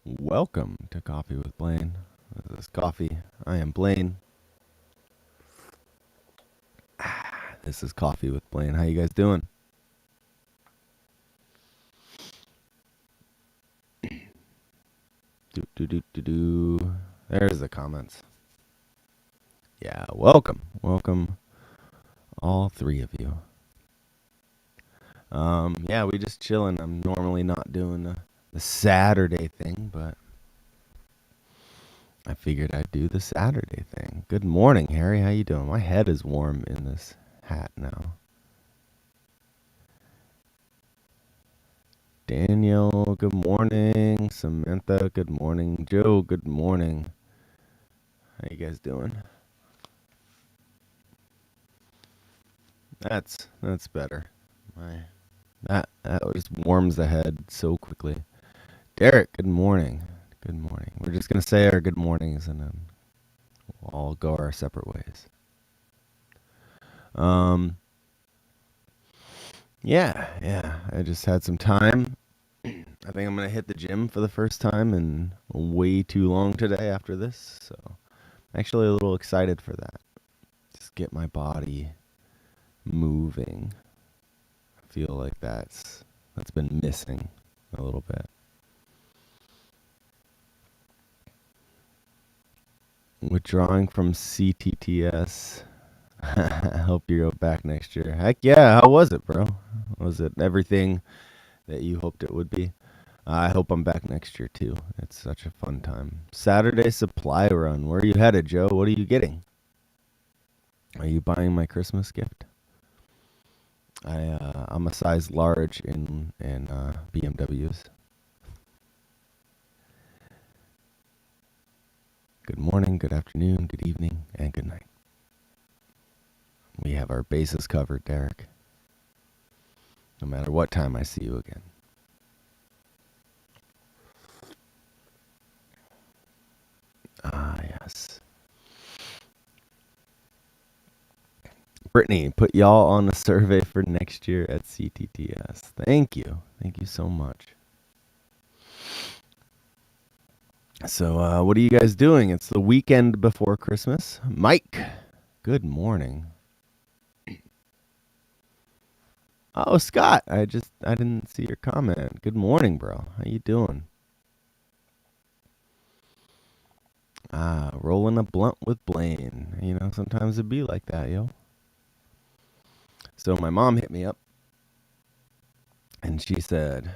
Welcome to Coffee with Blaine. This is Coffee. I am Blaine. This is Coffee with Blaine. How you guys doing? Do. There's the comments. Yeah, welcome. Welcome, all three of you. Yeah, we just chilling. I'm normally not doing the Saturday thing, but I figured I'd do the Saturday thing. Good morning, Harry. How you doing? My head is warm in this hat now. Daniel, good morning. Samantha, good morning. Joe, good morning. How you guys doing? That's better. My that just warms the head so quickly. Derek, good morning. Good morning. We're just gonna say our good mornings and then we'll all go our separate ways. Um, yeah. I just had some time. I think I'm gonna hit the gym for the first time in way too long today after this. So I'm actually a little excited for that. Just get my body moving. I feel like that's been missing a little bit. Withdrawing from CTTS. I hope you go back next year. Heck yeah, how was it, bro? Was it everything that you hoped it would be? I hope I'm back next year too. It's such a fun time. Saturday supply run. Where are you headed, Joe? What are you getting? Are you buying my Christmas gift? I'm a size large in BMWs. Good morning, good afternoon, good evening, and good night. We have our bases covered, Derek. No matter what time I see you again. Ah, yes. Brittany, put y'all on the survey for next year at CTTS. Thank you. Thank you so much. So, what are you guys doing? It's the weekend before Christmas. Mike, good morning. Oh, Scott, I didn't see your comment. Good morning, bro. How you doing? Rolling a blunt with Blaine. You know, sometimes it be like that, yo. So my mom hit me up and she said,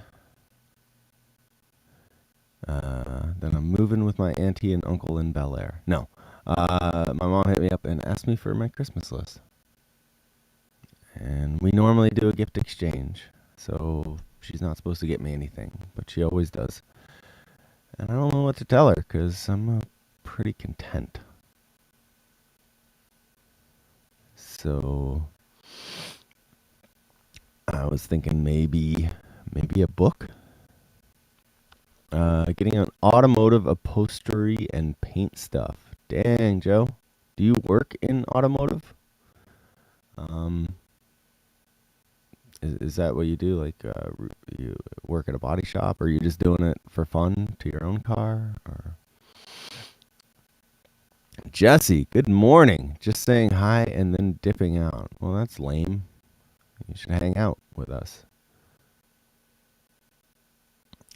then I'm moving with my auntie and uncle in Bel Air. No. My mom hit me up and asked me for my Christmas list. And we normally do a gift exchange. So she's not supposed to get me anything, but she always does. And I don't know what to tell her because I'm pretty content. So I was thinking maybe a book. Getting an automotive upholstery and paint stuff. Dang, Joe. Do you work in automotive? Um, is that what you do? Like, you work at a body shop, or are you just doing it for fun to your own car? Or Jesse, good morning. Just saying hi and then dipping out. Well, that's lame. You should hang out with us.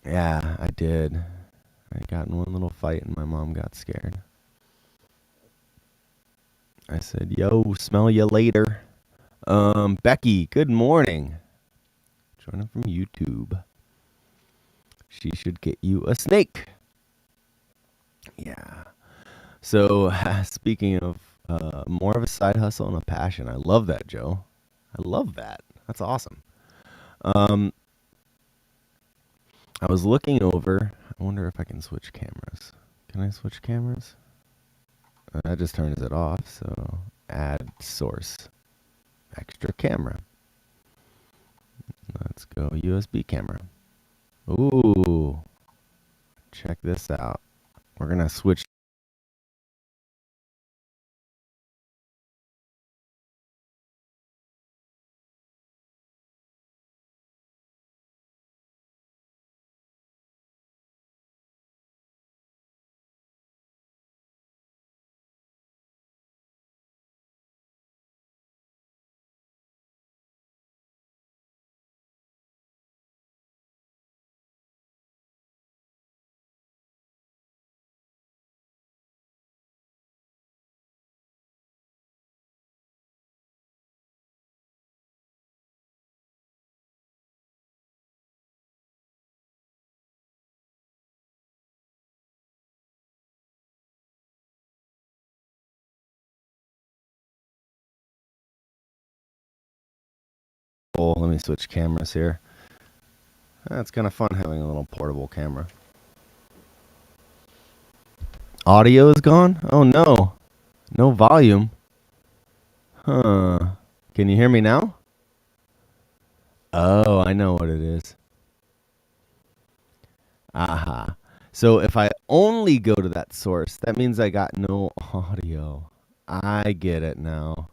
Yeah, I did. I got in one little fight and my mom got scared. I said, yo, smell you later. Becky, good morning. Joining from YouTube. She should get you a snake. Yeah. So, speaking of more of a side hustle and a passion, I love that, Joe. I love that. That's awesome. Um, I was looking over. I wonder if I can switch cameras. Can I switch cameras? That just turns it off. So, add source. Extra camera. Let's go USB camera. Ooh. Check this out. We're going to switch portable. Let me switch cameras here. It's kind of fun having a little portable camera. Audio is gone? Oh no. No volume. Huh. Can you hear me now? Oh, I know what it is. Aha. So if I only go to that source, that means I got no audio. I get it now.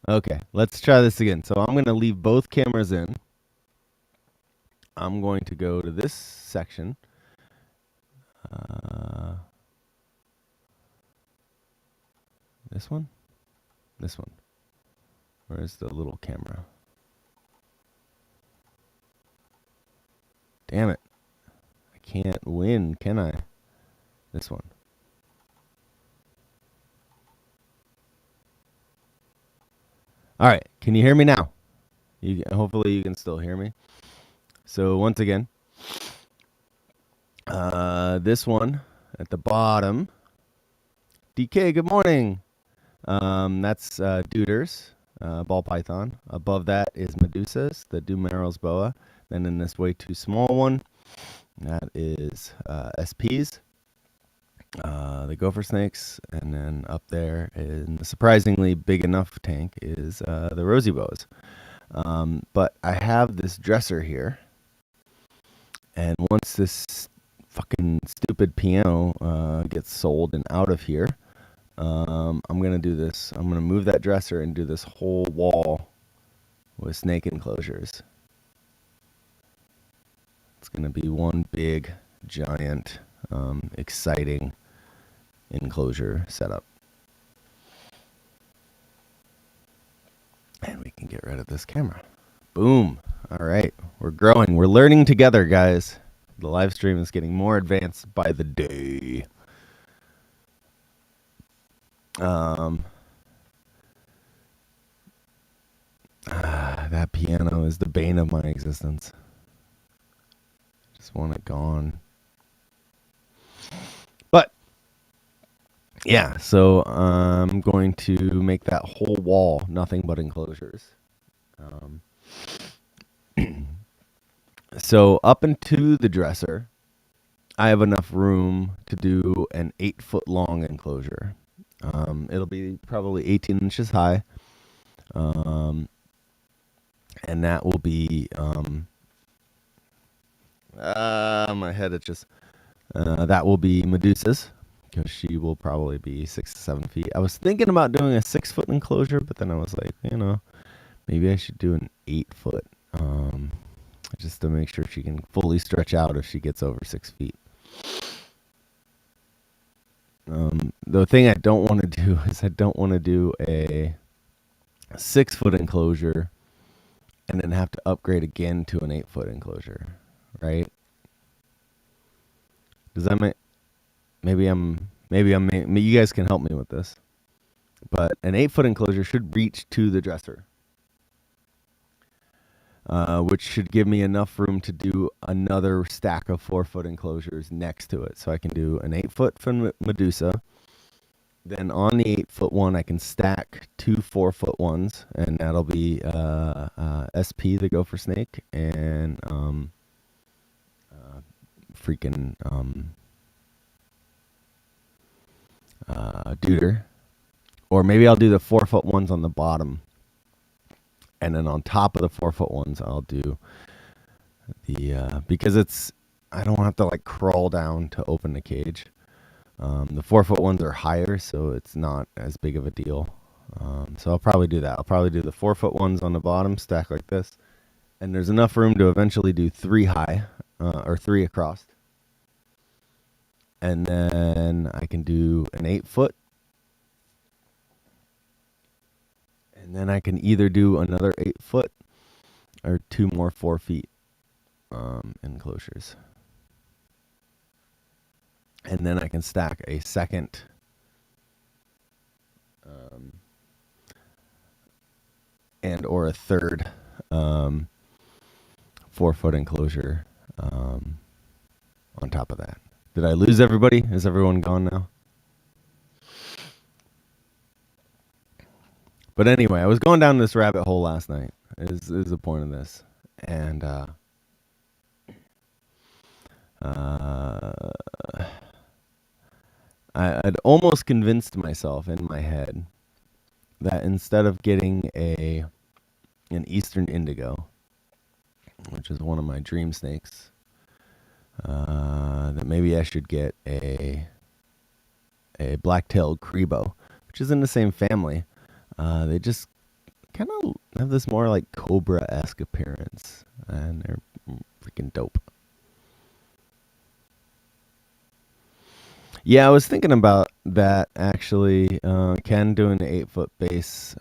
Okay, let's try this again. So I'm going to leave both cameras in. I'm going to go to this section. This one? This one. Where's the little camera? Damn it. I can't win, can I? This one. All right. Can you hear me now? Hopefully you can still hear me. So once again, this one at the bottom. DK, good morning. That's Duders, ball python. Above that is Medusas, the Dumeral's boa. Then in this way too small one, that is SPs, the gopher snakes. And then up there in the surprisingly big enough tank is the rosy boas. But I have this dresser here. And once this fucking stupid piano gets sold and out of here, I'm going to do this. I'm going to move that dresser and do this whole wall with snake enclosures. It's going to be one big, giant, exciting enclosure setup. And we can get rid of this camera. Boom. All right. We're growing. We're learning together, guys. The live stream is getting more advanced by the day. That piano is the bane of my existence. Just want it gone. But yeah, so I'm going to make that whole wall nothing but enclosures. So up into the dresser, I have enough room to do an 8-foot long enclosure. It'll be probably 18 inches high. And that will be, my head, that will be Medusa's, because she will probably be 6 to 7 feet. I was thinking about doing a 6-foot enclosure, but then I was like, maybe I should do an 8-foot, just to make sure she can fully stretch out if she gets over 6 feet. The thing I don't want to do is I don't want to do a 6-foot enclosure and then have to upgrade again to an 8-foot enclosure, right? Does that make? Maybe you guys can help me with this. But an 8-foot enclosure should reach to the dresser, which should give me enough room to do another stack of 4-foot enclosures next to it. So I can do an 8-foot for Medusa. Then on the 8-foot one, I can stack 2 4-foot ones, and that'll be SP, the gopher snake, and Duder. Or maybe I'll do the 4-foot ones on the bottom, and then on top of the 4-foot ones, I'll do the because I don't have to like crawl down to open the cage. The 4-foot ones are higher, so it's not as big of a deal. So I'll probably do that. I'll probably do the 4-foot ones on the bottom, stack like this, and there's enough room to eventually do 3 high, or 3 across. And then I can do an 8-foot. And then I can either do another 8-foot or 2 more 4 feet enclosures. And then I can stack a second and or a third 4-foot enclosure on top of that. Did I lose everybody? Is everyone gone now? But anyway, I was going down this rabbit hole last night. Is the point of this? And uh, I'd almost convinced myself in my head that instead of getting an Eastern Indigo, which is one of my dream snakes, that maybe I should get a black-tailed Crebo, which is in the same family. They just kind of have this more like cobra-esque appearance, and they're freaking dope. Yeah, I was thinking about that actually. Ken doing the 8-foot base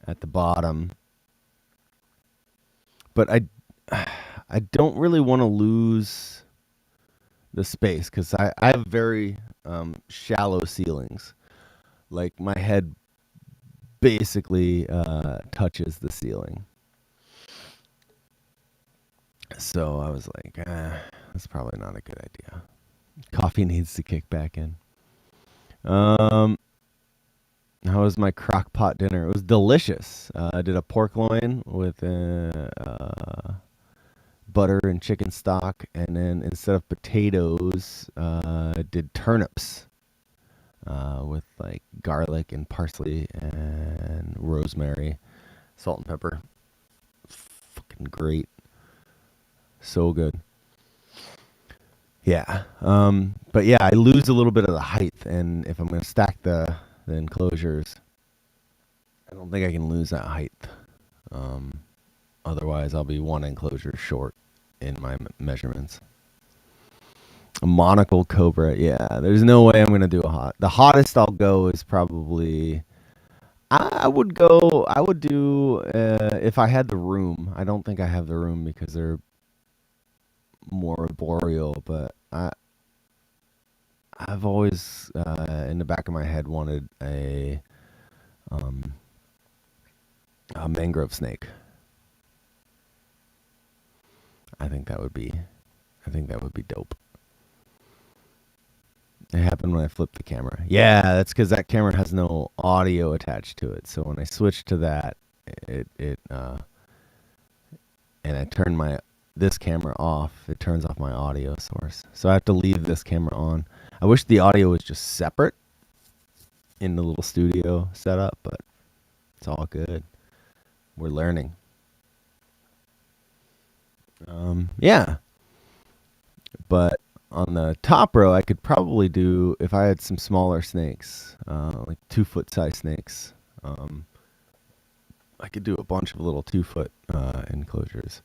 at the bottom, but I don't really want to lose the space because I have very shallow ceilings. Like my head basically touches the ceiling. So I was like, that's probably not a good idea. Coffee needs to kick back in. How was my crock pot dinner? It was delicious. I did a pork loin with butter and chicken stock, and then instead of potatoes, did turnips with like garlic and parsley and rosemary, salt and pepper. Fucking great. So good. Yeah. But yeah, I lose a little bit of the height, and if I'm going to stack the enclosures, I don't think I can lose that height. Otherwise, I'll be one enclosure short in my measurements. A monocle cobra, yeah. There's no way I'm going to do a hot. The hottest I'll go is probably... I would do, if I had the room. I don't think I have the room because they're more arboreal, but I've always in the back of my head wanted a mangrove snake. I think that would be dope. It happened when I flipped the camera. Yeah, that's because that camera has no audio attached to it. So when I switched to that, it and I turn this camera off, it turns off my audio source. So I have to leave this camera on. I wish the audio was just separate in the little studio setup, but it's all good. We're learning. Yeah. But on the top row, I could probably do, if I had some smaller snakes, like 2-foot size snakes, I could do a bunch of little 2-foot enclosures.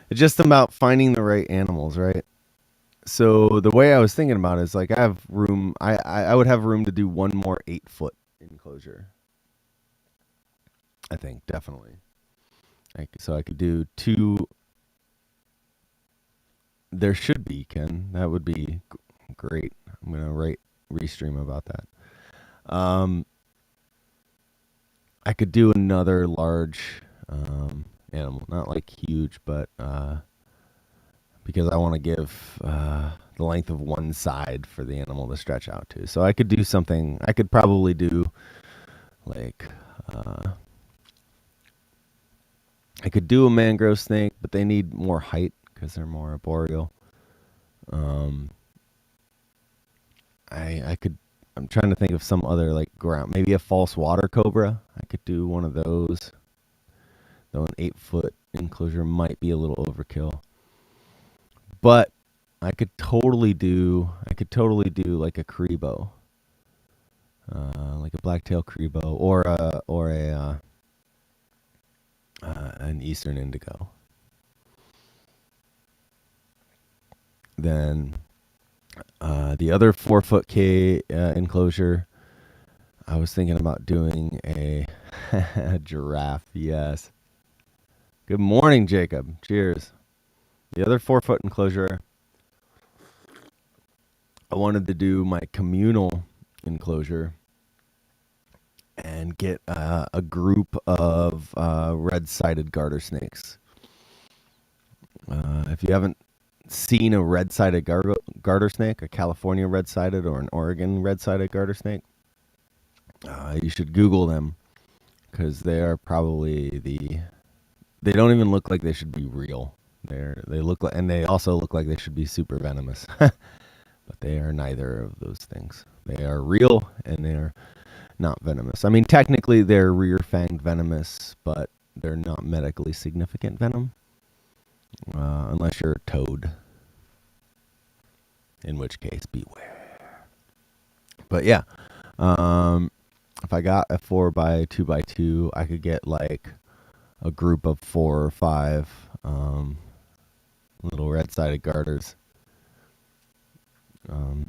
It's just about finding the right animals, right? So the way I was thinking about it is like I have room. I would have room to do one more 8-foot enclosure. I think definitely. So I could do 2. There should be, Ken. That would be great. I'm gonna restream about that. I could do another large animal, not like huge, but because I want to give the length of one side for the animal to stretch out to. So I could do something. I could probably do like I could do a mangrove snake, but they need more height because they're more arboreal. I could. I'm trying to think of some other like ground. Maybe a false water cobra. I could do one of those. Though an 8-foot enclosure might be a little overkill. But I could totally do like a Crebo, like a blacktail Crebo, or an Eastern Indigo. Then the other 4-foot K enclosure, I was thinking about doing a giraffe. Yes. Good morning, Jacob. Cheers. The other 4-foot enclosure, I wanted to do my communal enclosure and get a group of red-sided garter snakes. If you haven't seen a red-sided garter snake, a California red-sided or an Oregon red-sided garter snake, You should Google them because they are probably They don't even look like they should be real. They look like, and they also look like they should be super venomous, but they are neither of those things. They are real and they are not venomous. I mean, technically they're rear-fanged venomous, but they're not medically significant venom, unless you're a toad. In which case, beware. But yeah, if I got a 4x2x2, I could get like a group of 4 or 5 little red-sided garters, and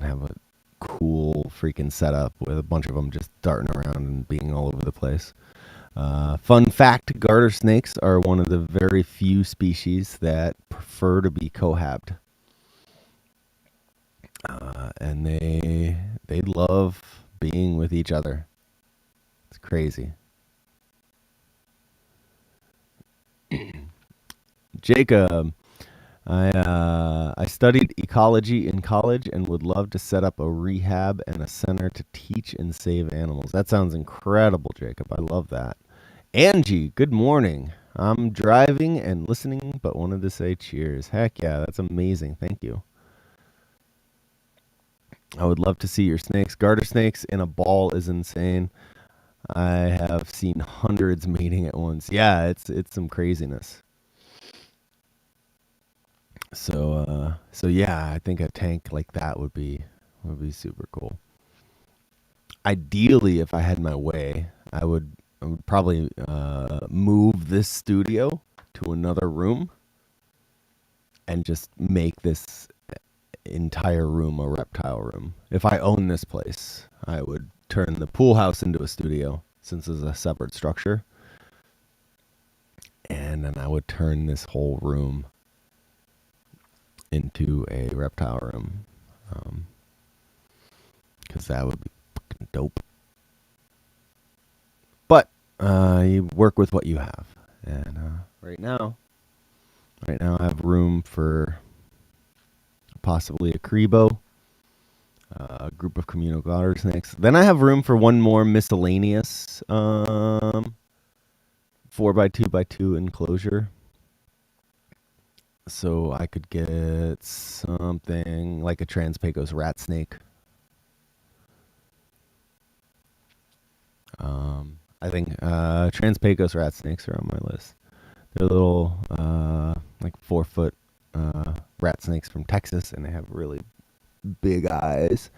have a cool freaking setup with a bunch of them just darting around and being all over the place. Fun fact, garter snakes are one of the very few species that prefer to be cohabbed. And they love being with each other. It's crazy. Jacob, I studied ecology in college and would love to set up a rehab and a center to teach and save animals. That sounds incredible, Jacob. I love that. Angie, good morning. I'm driving and listening, but wanted to say cheers. Heck yeah, that's amazing. Thank you. I would love to see your snakes. Garter snakes in a ball is insane. I have seen hundreds mating at once. Yeah, it's some craziness. So yeah, I think a tank like that would be super cool. Ideally, if I had my way, I would probably move this studio to another room and just make this entire room a reptile room. If I own this place, I would turn the pool house into a studio since it's a separate structure. And then I would turn this whole room into a reptile room. Because that would be fucking dope. But you work with what you have. And right now I have room for possibly a Crebo, a group of communal garter snakes. Then I have room for one more miscellaneous 4x2x2 enclosure. So I could get something like a Trans-Pecos rat snake. I think Trans-Pecos rat snakes are on my list. They're little, like 4-foot rat snakes from Texas, and they have really big eyes.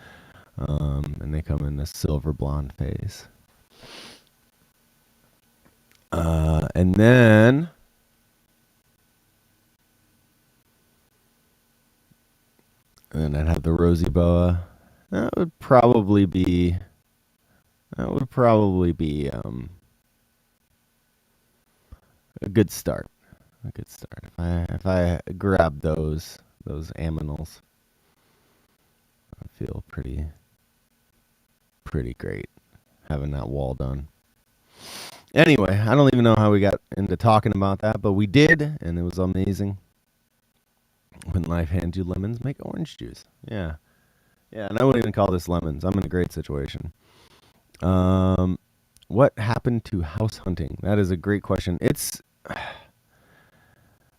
And they come in the silver blonde phase. And then I'd have the rosy boa. That would probably be a good start. A good start. If I grab those aminals, I feel pretty great having that wall done. Anyway, I don't even know how we got into talking about that, but we did, and it was amazing. When life hands you lemons, make orange juice. Yeah. Yeah, and I wouldn't even call this lemons. I'm in a great situation. What happened to house hunting? That is a great question. It's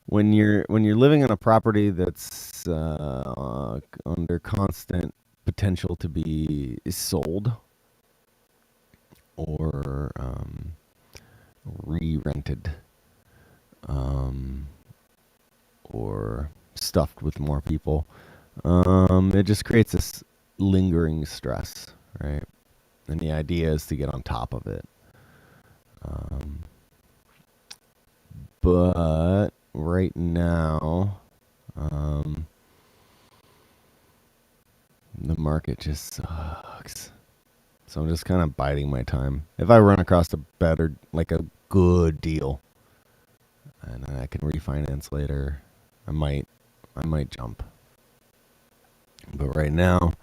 when you're living on a property that's under constant potential to be sold or re-rented, or stuffed with more people. It just creates this lingering stress, right? And the idea is to get on top of it. But right now, the market just sucks. So I'm just kind of biding my time. If I run across a better, like a good deal, and I can refinance later, I might jump. But right now,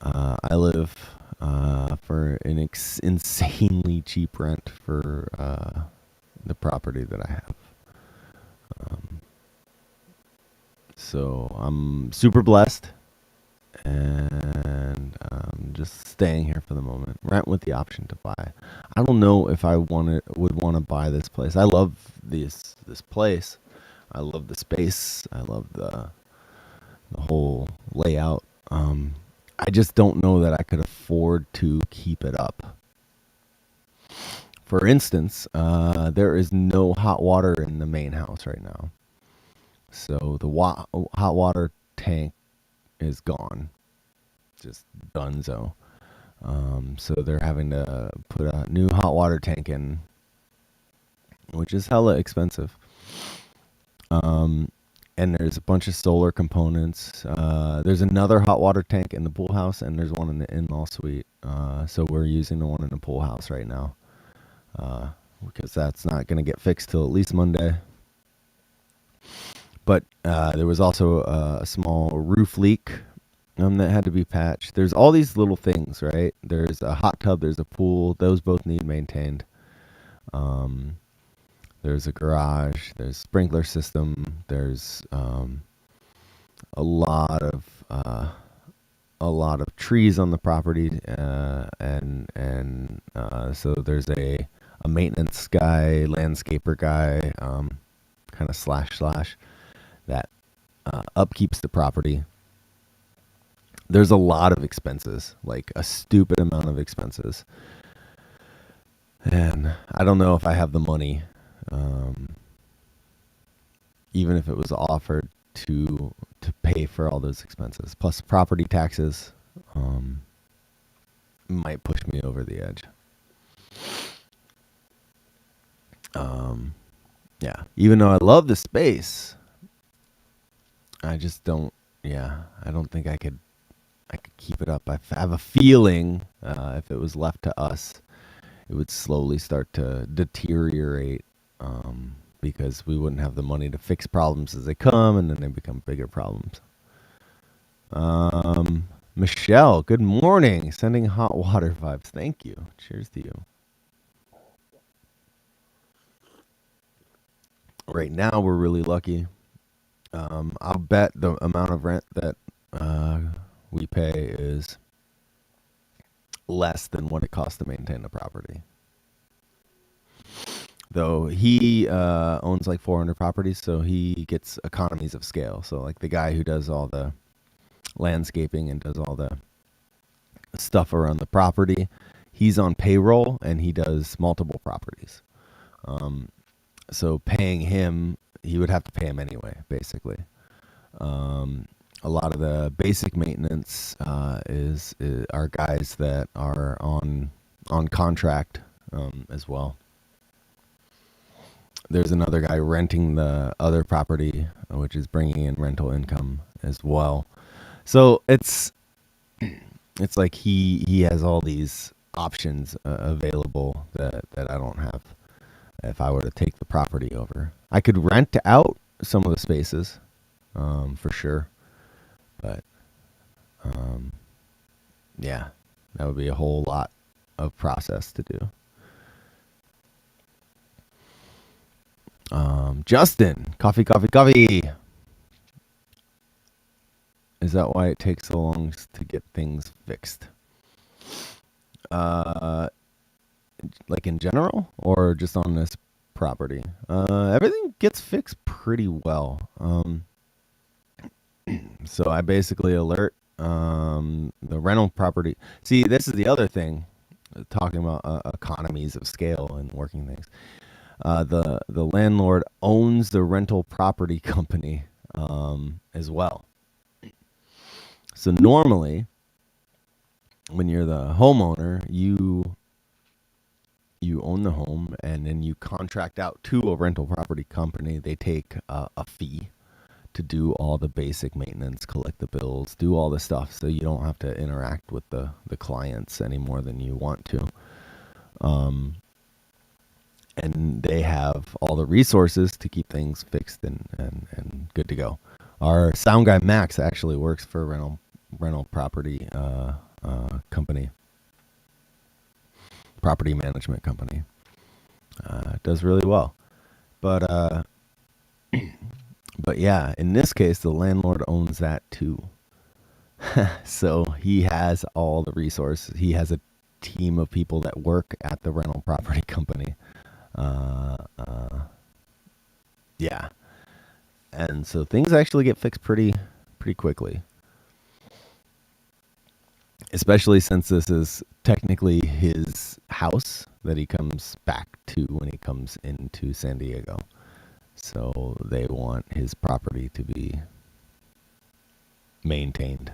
I live for an insanely cheap rent for the property that I have. So I'm super blessed, and I'm just staying here for the moment. Rent with the option to buy. I don't know if I would want to buy this place. I love this place. I love the space. I love the whole layout. I just don't know that I could afford to keep it up. For instance, there is no hot water in the main house right now. So the hot water tank is gone. Just donezo. So they're having to put a new hot water tank in, which is hella expensive. And there's a bunch of solar components. There's another hot water tank in the pool house, and there's one in the in-law suite. So we're using the one in the pool house right now, because that's not going to get fixed till at least Monday. But there was also a small roof leak that had to be patched. There's all these little things, right? There's a hot tub, there's a pool. Those both need maintained. There's a garage. There's sprinkler system. There's a lot of trees on the property, and so there's a maintenance guy, landscaper guy, kind of slash that upkeeps the property. There's a lot of expenses, like a stupid amount of expenses, and I don't know if I have the money. Even if it was offered to pay for all those expenses, plus property taxes, might push me over the edge. Yeah, even though I love the space, I just don't. Yeah, I don't think I could keep it up. I have a feeling if it was left to us, it would slowly start to deteriorate. Because we wouldn't have the money to fix problems as they come, and then they become bigger problems. Michelle, good morning. Sending hot water vibes. Thank you. Cheers to you. Right now, we're really lucky. I'll bet the amount of rent that we pay is less than what it costs to maintain the property. Though he owns like 400 properties, so he gets economies of scale. So like the guy who does all the landscaping and does all the stuff around the property, he's on payroll and he does multiple properties. So paying him, he would have to pay him anyway, basically. A lot of the basic maintenance is are guys that are on contract as well. There's another guy renting the other property, which is bringing in rental income as well. So it's like he has all these options available that I don't have if I were to take the property over. I could rent out some of the spaces, for sure. But, yeah, that would be a whole lot of process to do. Justin, coffee. Is that why it takes so long to get things fixed? Like in general, or just on this property? Everything gets fixed pretty well. So I basically alert the rental property. See, this is the other thing, talking about economies of scale and working things. The landlord owns the rental property company as well. So normally, when you're the homeowner, you own the home, and then you contract out to a rental property company. They take a fee to do all the basic maintenance, collect the bills, do all the stuff, so you don't have to interact with the clients any more than you want to. And they have all the resources to keep things fixed and good to go. Our sound guy Max actually works for a rental property company, property management company. Does really well, but yeah, in this case, the landlord owns that too. So he has all the resources. He has a team of people that work at the rental property company. Uh, uh, yeah, and so things actually get fixed pretty quickly. Especially since this is technically his house that he comes back to when he comes into San Diego. So they want his property to be maintained.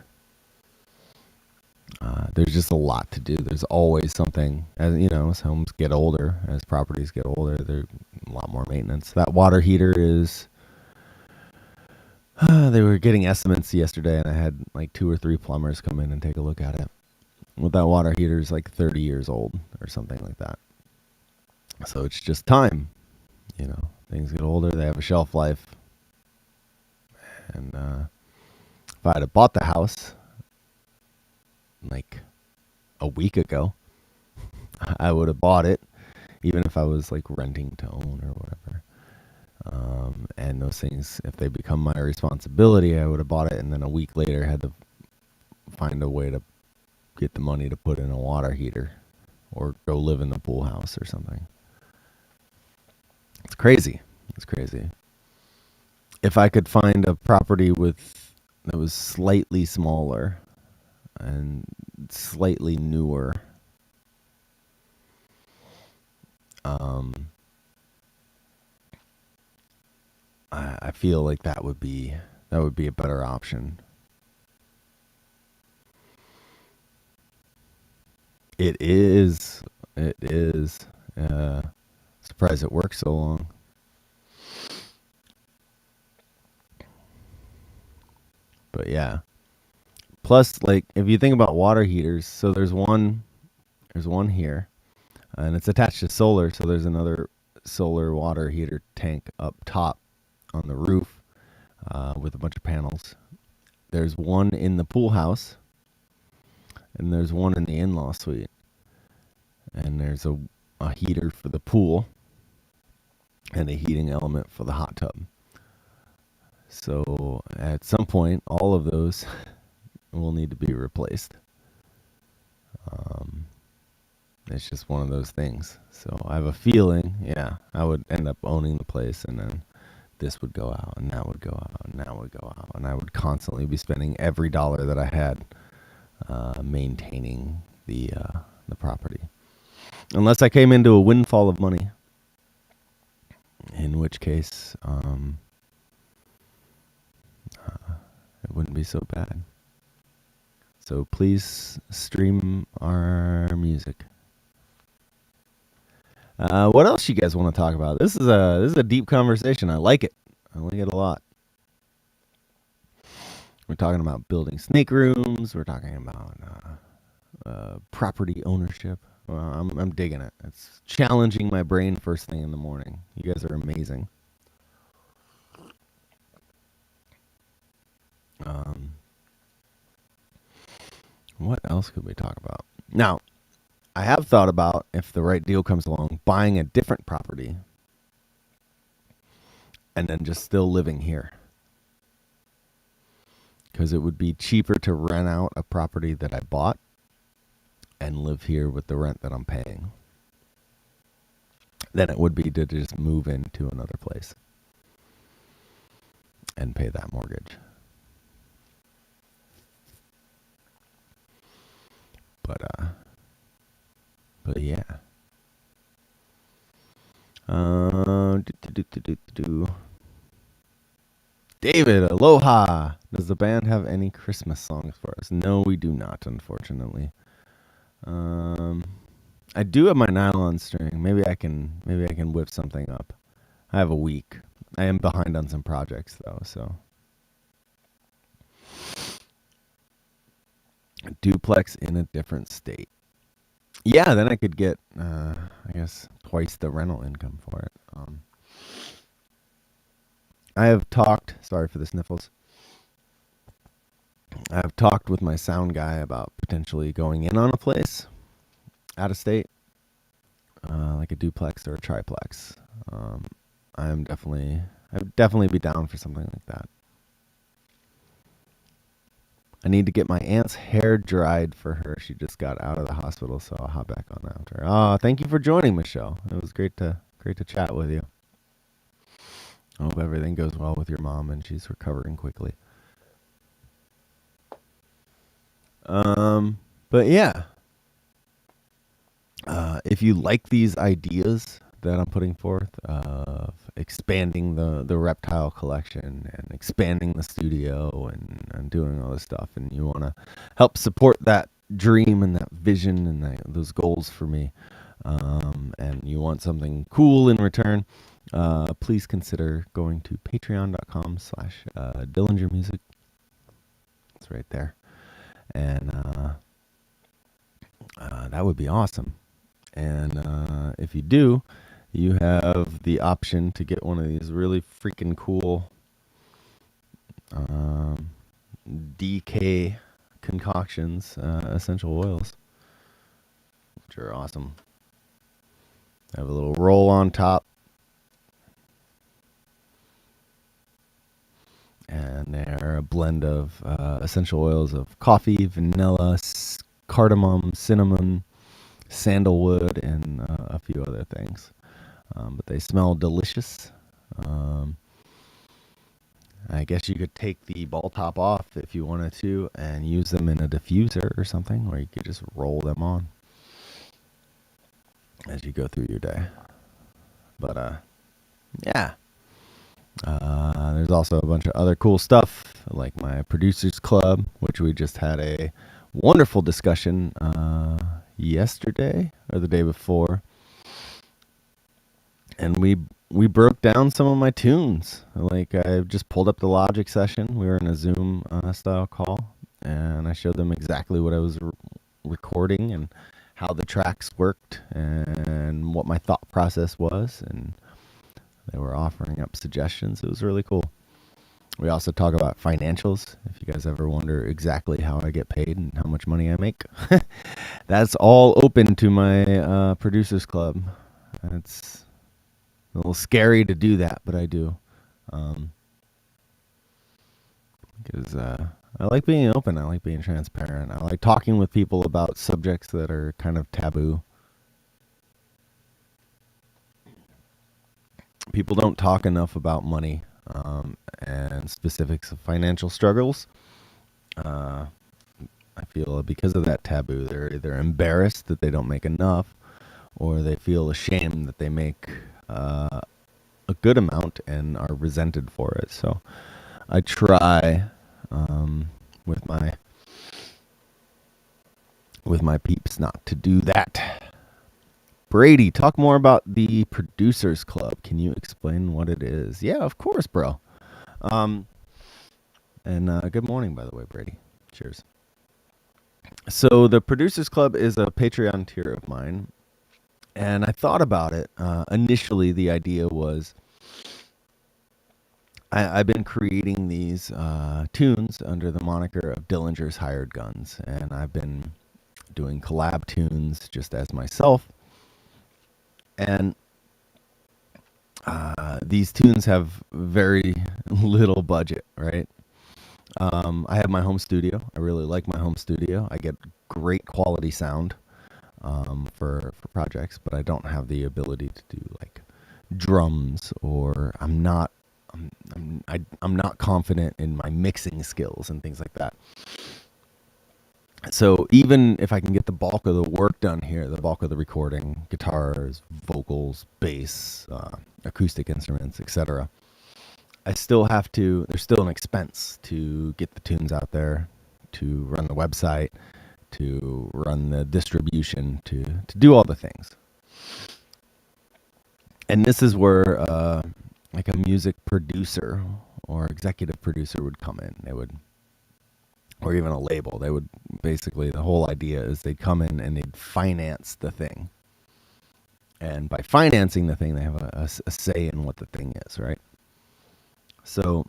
There's just a lot to do. There's always something, as you know, as homes get older, as properties get older, there's a lot more maintenance. That water heater is. They were getting estimates yesterday, and I had like 2 or 3 plumbers come in and take a look at it. Well, that water heater is like 30 years old or something like that. So it's just time. You know, things get older, they have a shelf life. And if I had bought the house like a week ago, I would have bought it, even if I was like renting to own or whatever. And those things, if they become my responsibility, I would have bought it, and then a week later had to find a way to get the money to put in a water heater or go live in the pool house or something. It's crazy. It's crazy. If I could find a property that was slightly smaller and slightly newer, um, I feel like that would be a better option. It is. It is. Surprised it works so long. But yeah. Plus, like, if you think about water heaters, so there's one here, and it's attached to solar. So there's another solar water heater tank up top on the roof with a bunch of panels. There's one in the pool house, and there's one in the in-law suite, and there's a heater for the pool and a heating element for the hot tub. So at some point, all of those will need to be replaced. Um, it's just one of those things. So I have a feeling, yeah, I would end up owning the place, and then this would go out, and that would go out, and that would go out, and I would constantly be spending every dollar that I had maintaining the property, unless I came into a windfall of money, in which case it wouldn't be so bad. So please stream our music. What else you guys want to talk about? This is a deep conversation. I like it. I like it a lot. We're talking about building snake rooms. We're talking about property ownership. I'm digging it. It's challenging my brain first thing in the morning. You guys are amazing. What else could we talk about? Now, I have thought about, if the right deal comes along, buying a different property and then just still living here. Because it would be cheaper to rent out a property that I bought and live here with the rent that I'm paying than it would be to just move into another place and pay that mortgage. But yeah. David, aloha. Does the band have any Christmas songs for us? No, we do not, unfortunately. I do have my nylon string. Maybe I can whip something up. I have a week. I am behind on some projects though, so. A duplex in a different state. Yeah, then I could get, I guess, twice the rental income for it. I have talked, sorry for the sniffles. I have talked with my sound guy about potentially going in on a place out of state, like a duplex or a triplex. I'd definitely be down for something like that. I need to get my aunt's hair dried for her. She just got out of the hospital, so I'll hop back on after. Thank you for joining, Michelle. It was great to chat with you. I hope everything goes well with your mom and she's recovering quickly. But yeah, if you like these ideas that I'm putting forth of expanding the reptile collection and expanding the studio and doing all this stuff, and you want to help support that dream and that vision and those goals for me, and you want something cool in return, please consider going to patreon.com/Dillinger Music. It's right there. And that would be awesome. And if you do, you have the option to get one of these really freaking cool DK concoctions, essential oils, which are awesome. Have a little roll on top. And they're a blend of essential oils of coffee, vanilla, cardamom, cinnamon, sandalwood, and a few other things. But they smell delicious. I guess you could take the ball top off if you wanted to and use them in a diffuser or something, or you could just roll them on as you go through your day. But yeah. There's also a bunch of other cool stuff, like my producers club, which we just had a wonderful discussion yesterday or the day before, and we broke down some of my tunes. Like, I just pulled up the Logic session. We were in a Zoom style call, and I showed them exactly what I was recording and how the tracks worked and what my thought process was, and they were offering up suggestions. It was really cool. We also talk about financials. If you guys ever wonder exactly how I get paid and how much money I make, that's all open to my producers club. It's a little scary to do that, but I do. Because I like being open. I like being transparent. I like talking with people about subjects that are kind of taboo. People don't talk enough about money and specifics of financial struggles. I feel because of that taboo, they're either embarrassed that they don't make enough, or they feel ashamed that they make a good amount and are resented for it. So I try with my peeps not to do that. Brady, talk more about the Producers Club. Can you explain what it is? Yeah, of course, bro. And good morning, by the way, Brady. Cheers. So the Producers Club is a Patreon tier of mine, and I thought about it. Initially, the idea was I've been creating these tunes under the moniker of Dillinger's Hired Guns, and I've been doing collab tunes just as myself. And these tunes have very little budget, right? I have my home studio. I really like my home studio. I get great quality sound for projects, but I don't have the ability to do like drums, or I'm not confident in my mixing skills and things like that. So even if I can get the bulk of the work done here, the bulk of the recording, guitars, vocals, bass, acoustic instruments, etc., I still have to, there's still an expense to get the tunes out there, to run the website, to run the distribution, to do all the things. And this is where like a music producer or executive producer would come in. They would, or even a label, they would basically, the whole idea is they'd come in and they'd finance the thing. And by financing the thing, they have a say in what the thing is, right? So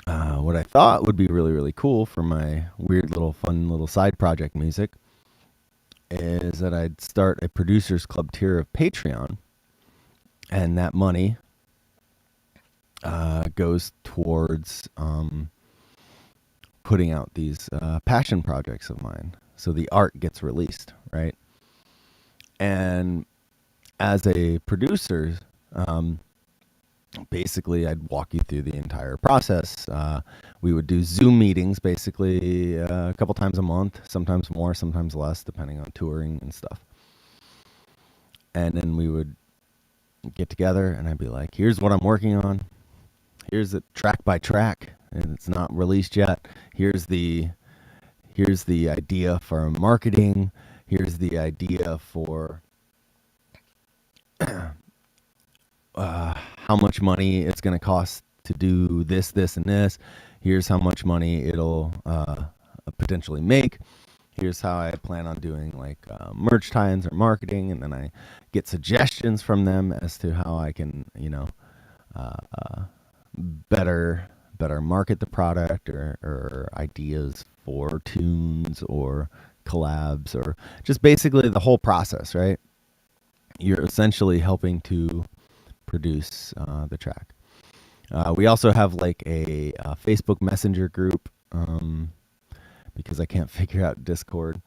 what I thought would be really, really cool for my weird little fun little side project music is that I'd start a Producers Club tier of Patreon, and that money goes towards putting out these passion projects of mine. So the art gets released, right? And as a producer, um, basically I'd walk you through the entire process. We would do Zoom meetings basically a couple times a month, sometimes more, sometimes less, depending on touring and stuff. And then we would get together and I'd be like, here's what I'm working on. Here's it track by track, and it's not released yet. Here's the idea for marketing. Here's the idea for how much money it's going to cost to do this, this, and this. Here's how much money it'll potentially make. Here's how I plan on doing like merch tie-ins or marketing, and then I get suggestions from them as to how I can, better market the product, or ideas for tunes or collabs, or just basically the whole process, right? You're essentially helping to produce the track. We also have like a Facebook Messenger group, because I can't figure out Discord.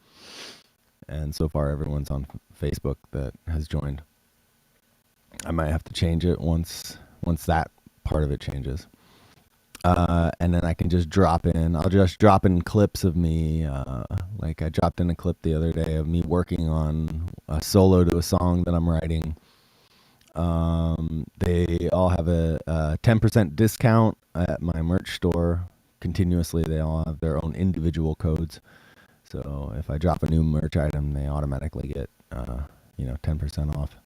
And so far everyone's on Facebook that has joined. I might have to change it once that part of it changes. And then I can just drop in. I'll just drop in clips of me. Like I dropped in a clip the other day of me working on a solo to a song that I'm writing. They all have a 10% discount at my merch store. Continuously, they all have their own individual codes. So if I drop a new merch item, they automatically get 10% off.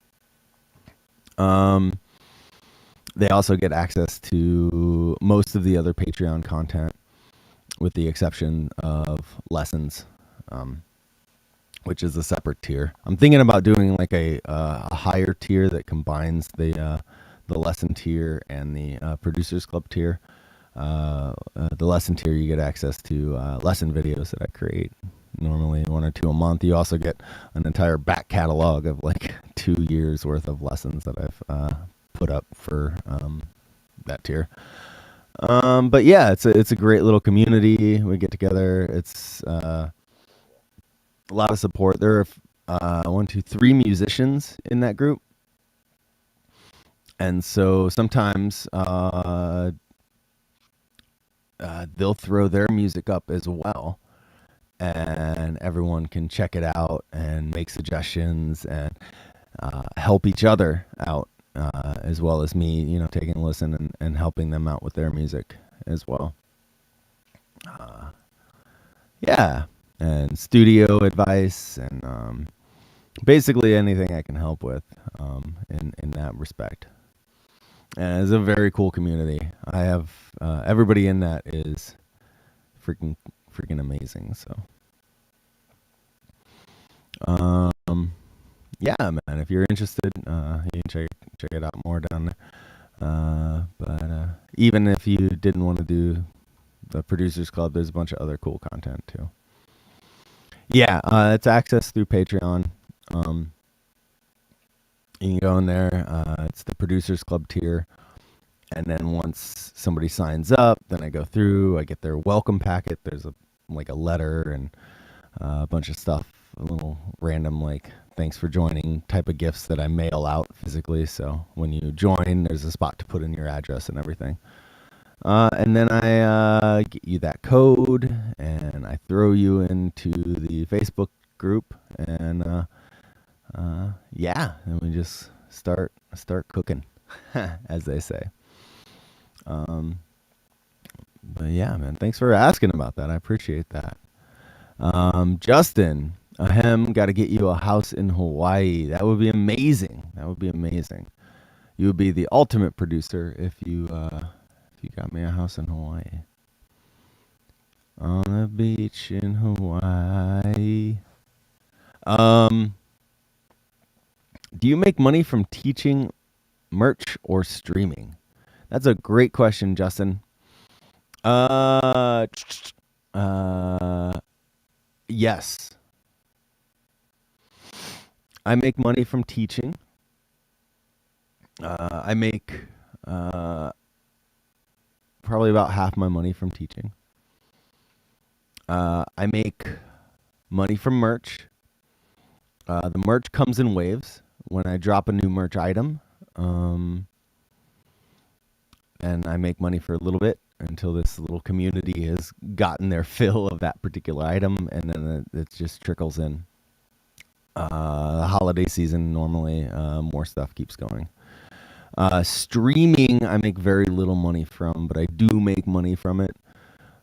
They also get access to most of the other Patreon content, with the exception of lessons, which is a separate tier. I'm thinking about doing like a higher tier that combines the lesson tier and the producers club tier. The lesson tier, you get access to lesson videos that I create, normally 1 or 2 a month. You also get an entire back catalog of like 2 years worth of lessons that I've put up for that tier. But yeah, it's a great little community. We get together. It's a lot of support. There are 3 musicians in that group, and so sometimes they'll throw their music up as well, and everyone can check it out and make suggestions and help each other out, as well as me, taking a listen and helping them out with their music as well. Yeah, and studio advice and basically anything I can help with in that respect. And it's a very cool community. I have everybody in that is freaking amazing. So, yeah, man. If you're interested, you can check it out more down there. But even if you didn't want to do the Producers Club, there's a bunch of other cool content too. Yeah, it's access through Patreon. You can go in there. It's the Producers Club tier. And then once somebody signs up, then I go through. I get their welcome packet. There's a letter and a bunch of stuff, a little random thanks for joining type of gifts that I mail out physically. So when you join, there's a spot to put in your address and everything. And then I get you that code, and I throw you into the Facebook group, and yeah, and we just start cooking, as they say. But yeah, man, thanks for asking about that. I appreciate that. Justin, got to get you a house in Hawaii. That would be amazing. You would be the ultimate producer if you got me a house in Hawaii. On a beach in Hawaii. Do you make money from teaching, merch, or streaming? That's a great question, Justin. Yes. I make money from teaching. I make probably about half my money from teaching. I make money from merch. The merch comes in waves. When I drop a new merch item, um, and I make money for a little bit until this little community has gotten their fill of that particular item, and then it just trickles in. The holiday season, normally more stuff keeps going. Streaming, I make very little money from, but I do make money from it.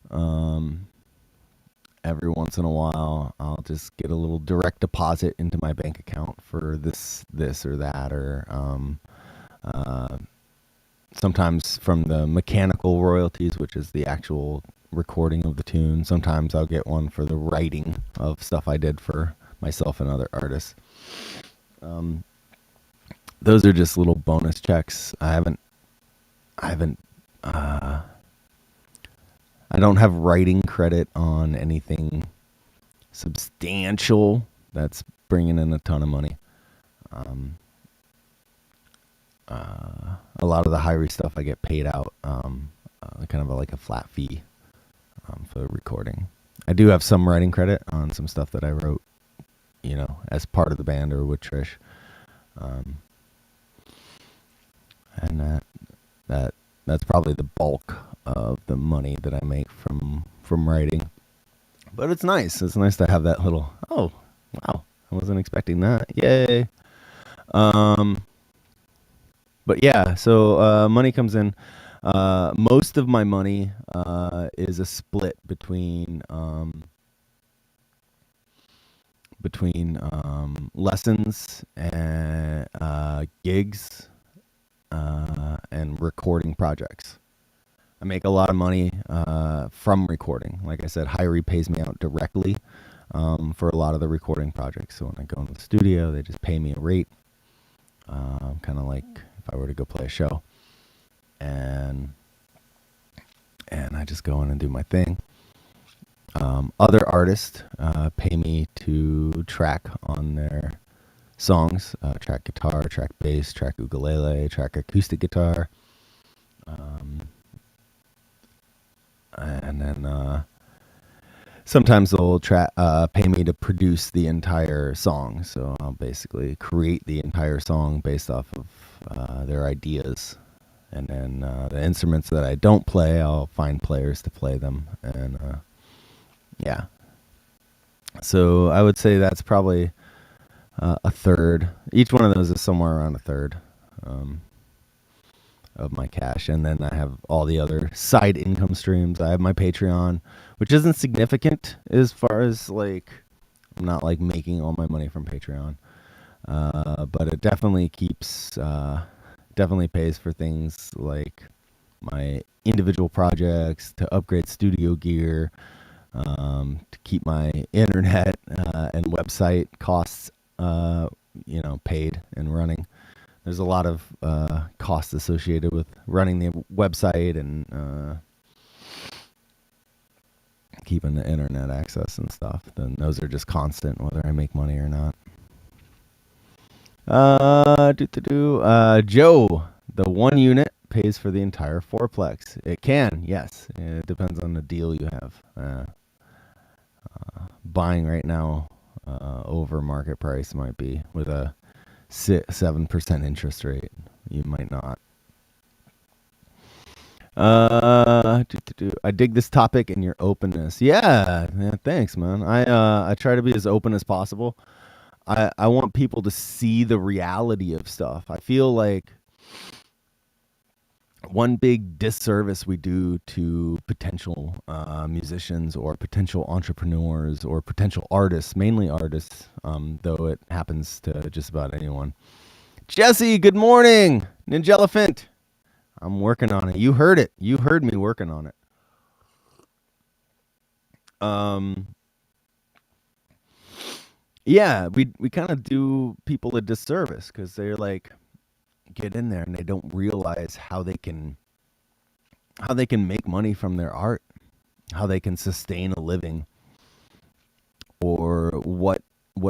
Um, every once in a while, I'll just get a little direct deposit into my bank account for this or that, or uh, sometimes from the mechanical royalties, which is the actual recording of the tune. Sometimes I'll get one for the writing of stuff I did for myself and other artists. Um, those are just little bonus checks. I haven't, uh, I don't have writing credit on anything substantial that's bringing in a ton of money. Um, a lot of the Hyrie stuff I get paid out, kind of like a flat fee for the recording. I do have some writing credit on some stuff that I wrote, as part of the band or with Trish. And that's probably the bulk of the money that I make from writing. But it's nice. It's nice to have that little, oh, wow, I wasn't expecting that. Yay. But yeah, so money comes in. Most of my money is a split between lessons and gigs and recording projects. I make a lot of money from recording. Like I said, Hyrie pays me out directly for a lot of the recording projects. So when I go into the studio, they just pay me a rate, kind of like if I were to go play a show. And I just go in and do my thing. Other artists pay me to track on their songs, track guitar, track bass, track ukulele, track acoustic guitar. And then sometimes they'll pay me to produce the entire song. So I'll basically create the entire song based off of their ideas. And then the instruments that I don't play, I'll find players to play them. And yeah. So I would say that's probably a third. Each one of those is somewhere around a third of my cash. And then I have all the other side income streams. I have my Patreon, which isn't significant as far as I'm not making all my money from Patreon. But it definitely definitely pays for things like my individual projects, to upgrade studio gear, to keep my internet and website costs, paid and running. There's a lot of costs associated with running the website and keeping the internet access and stuff. Then those are just constant, whether I make money or not. Joe, the one unit pays for the entire fourplex. It can, yes. It depends on the deal you have. Buying right now over market price might be with a 7% interest rate. You might not. I dig this topic and your openness. Yeah, thanks, man. I try to be as open as possible. I want people to see the reality of stuff. I feel like one big disservice we do to potential musicians or potential entrepreneurs or potential artists, mainly artists, though it happens to just about anyone. Jesse, good morning. Ninja Elephant. I'm working on it. You heard it. You heard me working on it. Yeah, we kind of do people a disservice because they're get in there and they don't realize how they can make money from their art, how they can sustain a living, or what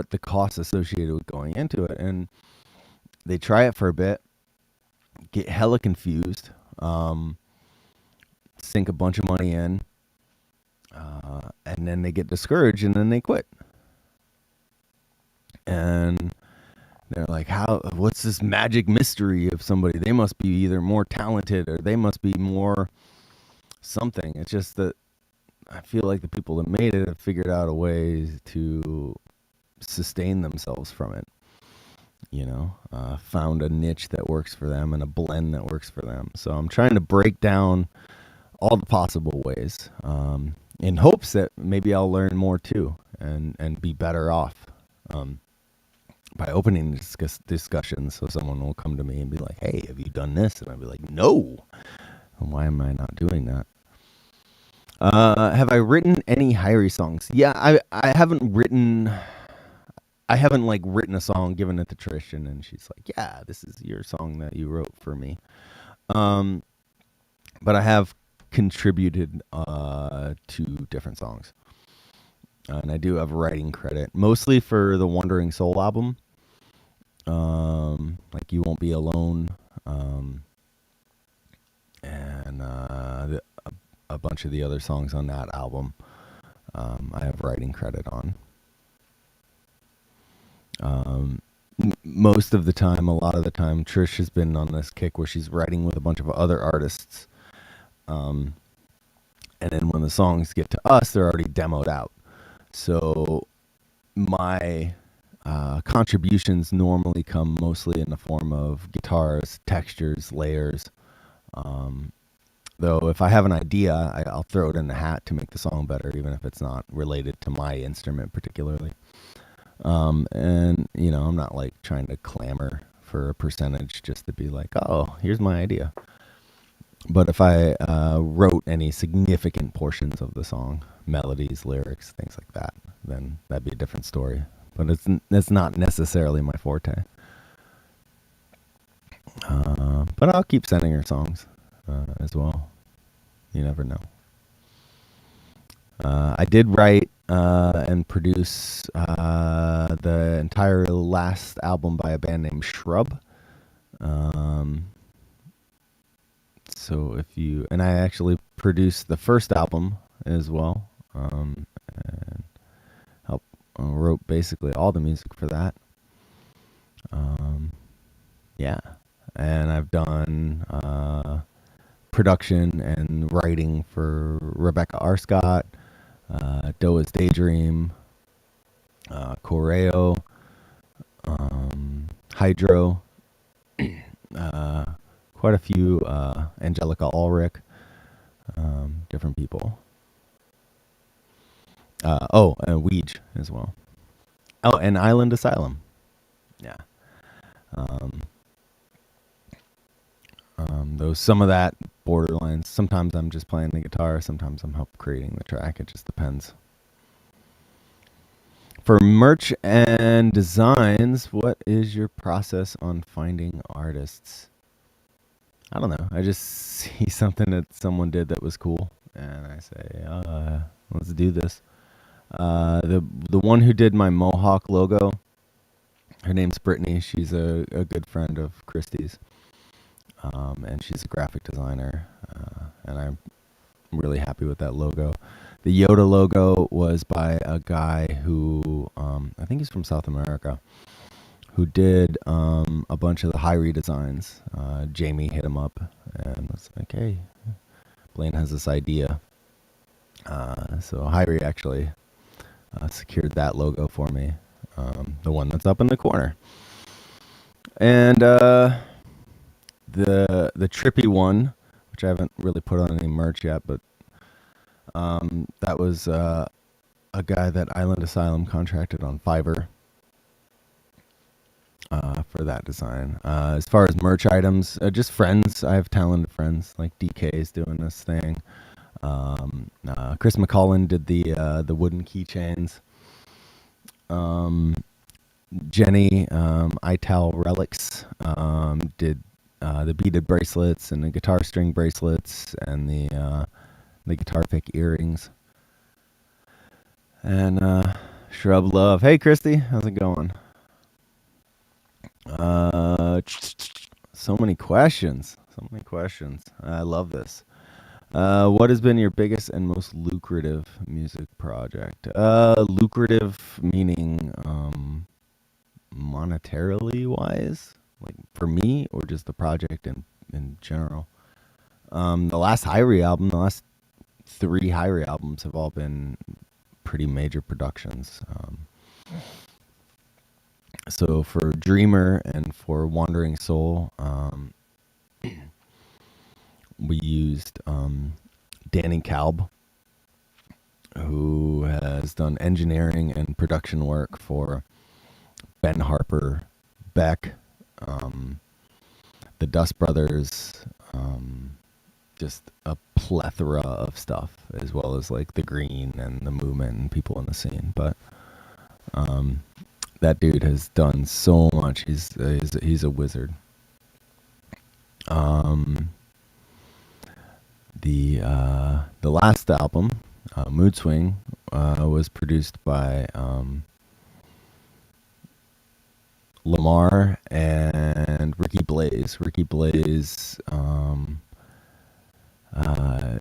the costs associated with going into it. And they try it for a bit, get hella confused, sink a bunch of money in, and then they get discouraged and then they quit. And they're like, "How? What's this magic mystery of somebody? They must be either more talented or they must be more something." It's just that I feel like the people that made it have figured out a way to sustain themselves from it. Found a niche that works for them and a blend that works for them. So I'm trying to break down all the possible ways, in hopes that maybe I'll learn more too and be better off. By opening discussions, so someone will come to me and be like, "Hey, have you done this?" And I'll be like, "No." And why am I not doing that? Have I written any Hyrie songs? Yeah, I haven't written. I haven't like written a song, given it to Trish, and then she's like, "Yeah, this is your song that you wrote for me." But I have contributed to different songs, and I do have writing credit, mostly for the Wandering Soul album. Like You Won't Be Alone, and a bunch of the other songs on that album, I have writing credit on. Most of the time, a lot of the time, Trish has been on this kick where she's writing with a bunch of other artists. And then when the songs get to us, they're already demoed out. So my contributions normally come mostly in the form of guitars, textures, layers. Though if I have an idea, I'll throw it in the hat to make the song better, even if it's not related to my instrument particularly. And I'm not like trying to clamor for a percentage just to be like, "Oh, here's my idea." But if I wrote any significant portions of the song, melodies, lyrics, things like that, then that'd be a different story. But it's not necessarily my forte. But I'll keep sending her songs as well. You never know. I did write and produce the entire last album by a band named Shrub. And I actually produced the first album as well, and wrote basically all the music for that. Yeah, and I've done production and writing for Rebecca Arscott, Doa's Daydream, Correo, Hydro, quite a few, Angelica Ulrich, different people. And Weege as well. Oh, and Island Asylum. Yeah. Some of that borderlines. Sometimes I'm just playing the guitar. Sometimes I'm help creating the track. It just depends. For merch and designs, what is your process on finding artists? I don't know. I just see something that someone did that was cool, and I say, let's do this. The one who did my Mohawk logo, her name's Brittany. She's a good friend of Christy's, and she's a graphic designer, and I'm really happy with that logo. The Yoda logo was by a guy who, I think he's from South America, who did a bunch of the Hyrie designs. Jamie hit him up and was like, "Hey, Blaine has this idea." So Hyrie actually secured that logo for me, the one that's up in the corner. And the trippy one, which I haven't really put on any merch yet, but that was a guy that Island Asylum contracted on Fiverr for that design. As far as merch items, just friends. I have talented friends, like DK's doing this thing. Chris McCullen did the wooden keychains. Jenny, Ital Relics, did the beaded bracelets and the guitar string bracelets and the guitar pick earrings. And Shrub Love. Hey, Christy, how's it going? So many questions. I love this. What has been your biggest and most lucrative music project? Lucrative meaning monetarily wise, like for me, or just the project in general. The last Hyrie album, the last three Hyrie albums have all been pretty major productions. So for Dreamer and for Wandering Soul, we used Danny Kalb, who has done engineering and production work for Ben Harper, Beck, the Dust Brothers, just a plethora of stuff, as well as like the Green and the Movement and people in the scene. But that dude has done so much. He's a wizard. The last album, Mood Swing, was produced by Lamar and Ricky Blaze. Ricky Blaze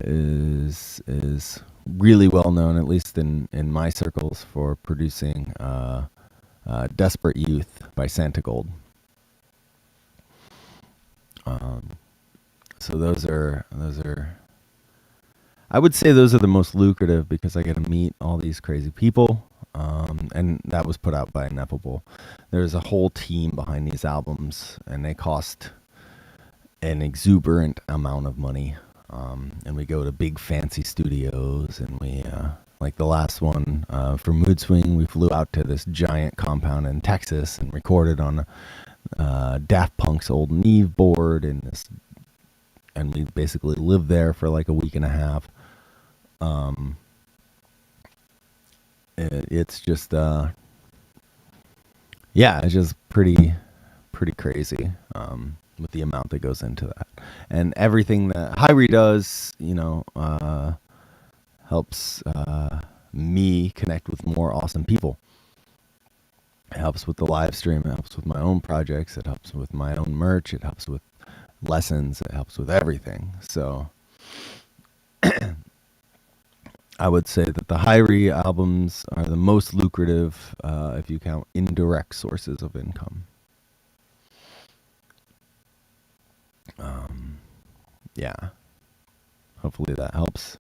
is really well known, at least in my circles, for producing "Desperate Youth" by Santa Gold. So those are I would say those are the most lucrative because I get to meet all these crazy people. And that was put out by Ineffable. There's a whole team behind these albums, and they cost an exuberant amount of money. And we go to big fancy studios, and we like the last one for Mood Swing, we flew out to this giant compound in Texas and recorded on Daft Punk's old Neve board, and we basically lived there for like a week and a half. It's just it's just pretty crazy with the amount that goes into that, and everything that Hyrie does, helps me connect with more awesome people. It helps with the live stream. It helps with my own projects. It helps with my own merch. It helps with lessons. It helps with everything. So I would say that the Hyrie albums are the most lucrative if you count indirect sources of income. Yeah. Hopefully that helps.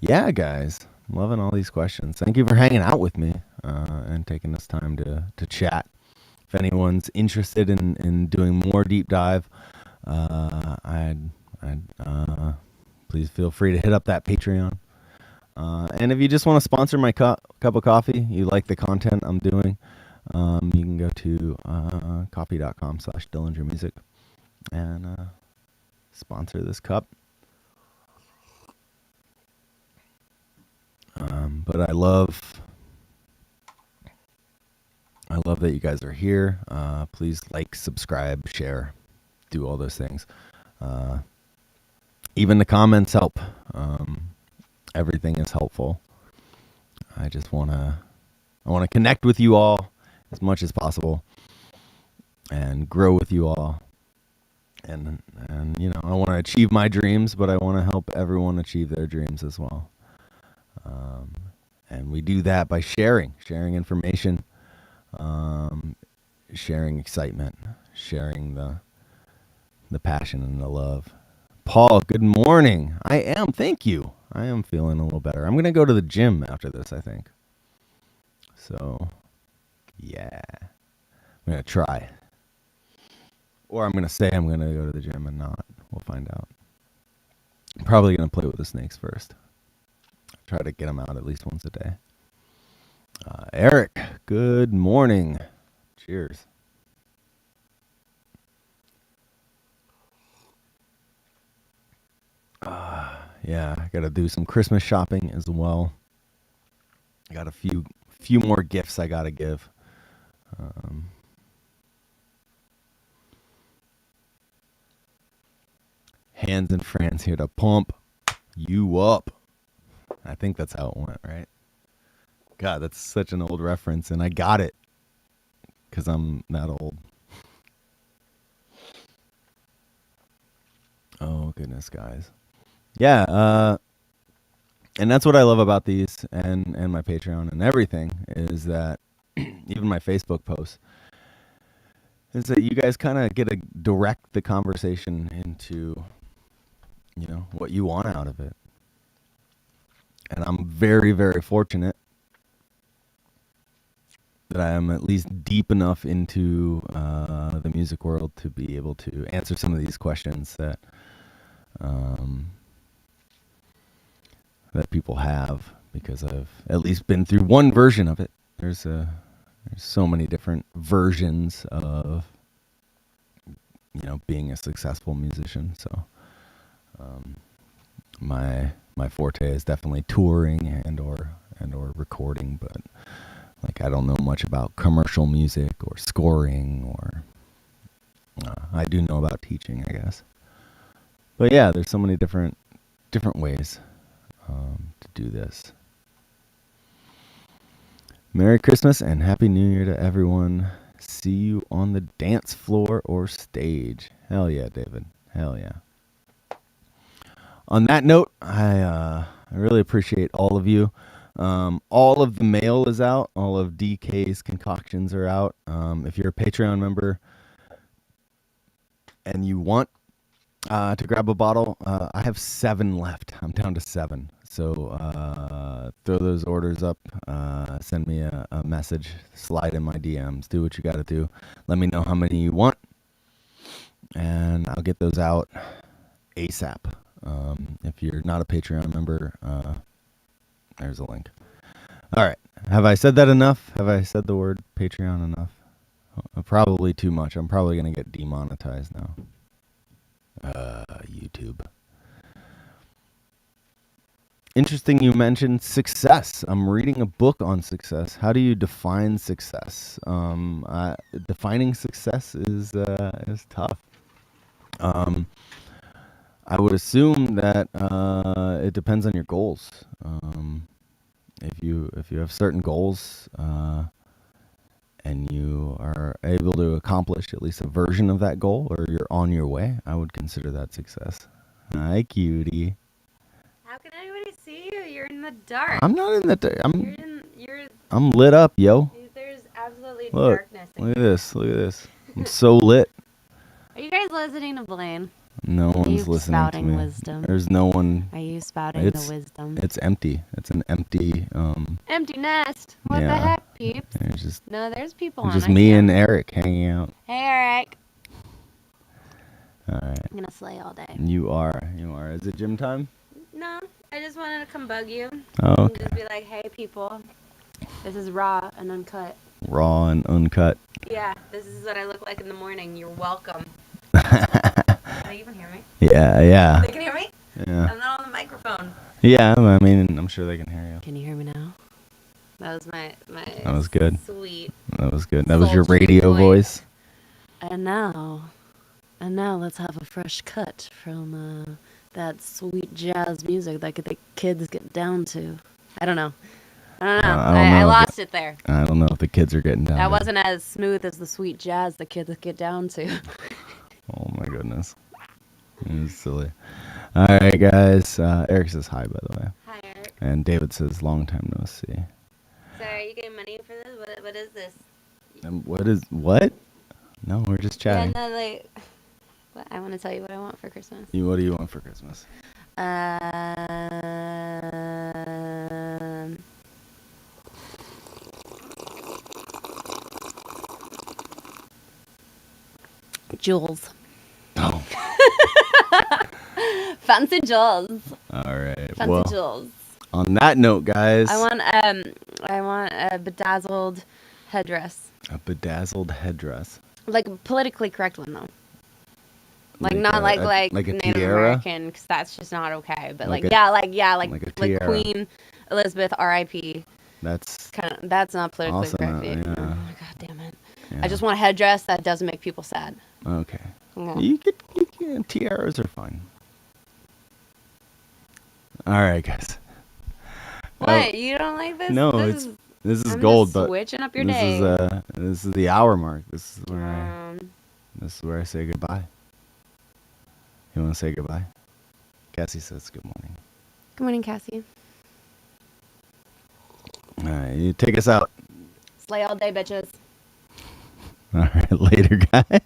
Yeah, guys. Loving all these questions. Thank you for hanging out with me and taking this time to chat. If anyone's interested in doing more deep dive, I'd please feel free to hit up that Patreon. And if you just want to sponsor my cup of coffee, you like the content I'm doing, you can go to coffee.com/DillingerMusic and sponsor this cup. But I love that you guys are here. Please like, subscribe, share, do all those things. Even the comments help. Everything is helpful. I want to connect with you all as much as possible and grow with you all. And I want to achieve my dreams, but I want to help everyone achieve their dreams as well. And we do that by sharing information, sharing excitement, sharing the passion and the love. Paul, good morning. Thank you. I am feeling a little better. I'm going to go to the gym after this, I think. So, yeah. I'm going to try. Or I'm going to say I'm going to go to the gym and not. We'll find out. I'm probably going to play with the snakes first. Try to get them out at least once a day. Eric, good morning. Cheers. Yeah, I got to do some Christmas shopping as well. I got a few more gifts I got to give. Hands and friends here to pump you up. I think that's how it went, right? God, that's such an old reference, and I got it because I'm not old. goodness, guys. Yeah, and that's what I love about these and my Patreon and everything is that even my Facebook posts is that you guys kind of get to direct the conversation into, what you want out of it. And I'm very, very fortunate that I am at least deep enough into the music world to be able to answer some of these questions that people have, because I've at least been through one version of it. There's so many different versions of being a successful musician. So my forte is definitely touring and or recording, but like I don't know much about commercial music or scoring, or I do know about teaching, I guess. But yeah, there's so many different ways to do this. Merry Christmas and Happy New Year to everyone. See you on the dance floor or stage. Hell yeah, David. Hell yeah. On that note, I really appreciate all of you. All of the mail is out. All of DK's concoctions are out. If you're a Patreon member and you want to grab a bottle, I have 7 left. I'm down to 7. So throw those orders up. Send me a message. Slide in my DMs. Do what you got to do. Let me know how many you want, and I'll get those out ASAP. If you're not a Patreon member, there's a link. All right. Have I said that enough? Have I said the word Patreon enough? Probably too much. I'm probably going to get demonetized now. YouTube. Interesting you mentioned success. I'm reading a book on success. How do you define success? Defining success is tough. I would assume that it depends on your goals. If you have certain goals and you are able to accomplish at least a version of that goal, or you're on your way, I would consider that success. Hi, cutie. How can anybody see you? You're in the dark. I'm not in the dark. You're I'm lit up, yo. There's absolutely Look, darkness. Look at this. Look at this. I'm so lit. Are you guys listening to Blaine? No one's listening to me. Wisdom? There's no one. Are you spouting the wisdom? It's empty. It's an empty. Empty nest. What the heck, peeps? There's people on it. Just me and Eric hanging out. Hey, Eric. All right. I'm gonna slay all day. You are. Is it gym time? No, I just wanted to come bug you. Oh, okay. And just be like, hey, people, this is raw and uncut. Raw and uncut. Yeah, this is what I look like in the morning. You're welcome. Can you even hear me? Yeah. They can hear me? Yeah. I'm not on the microphone. Yeah, I mean, I'm sure they can hear you. Can you hear me now? That was my That was good. Sweet. That was good. That was your radio voice. And now let's have a fresh cut from that sweet jazz music that the kids get down to. I don't know. I lost it there. I don't know if the kids are getting down. That wasn't as smooth as the sweet jazz the kids get down to. Oh my goodness. It's silly. All right, guys. Eric says hi, by the way. Hi, Eric. And David says long time no see. So are you getting money for this? What is this? What? No, we're just chatting. Yeah, I want to tell you what I want for Christmas. What do you want for Christmas? Jewels. Oh. Fancy jewels. All right. Fancy jewels. On that note, guys. I want a bedazzled headdress. A bedazzled headdress. Like a politically correct one, though. Like not a Native tiara? American, because that's just not okay. But like Queen Elizabeth, R.I.P. That's not politically awesome, correct. yeah. Oh my god, damn it! Yeah. I just want a headdress that doesn't make people sad. Okay. Yeah. You can tiaras are fine. All right, guys. What? You don't like this? No, this is gold, but switching up your this day. This is the hour mark. This is where I say goodbye. You want to say goodbye? Cassie says good morning. Good morning, Cassie. All right, you take us out. Slay all day, bitches. All right, later, guys.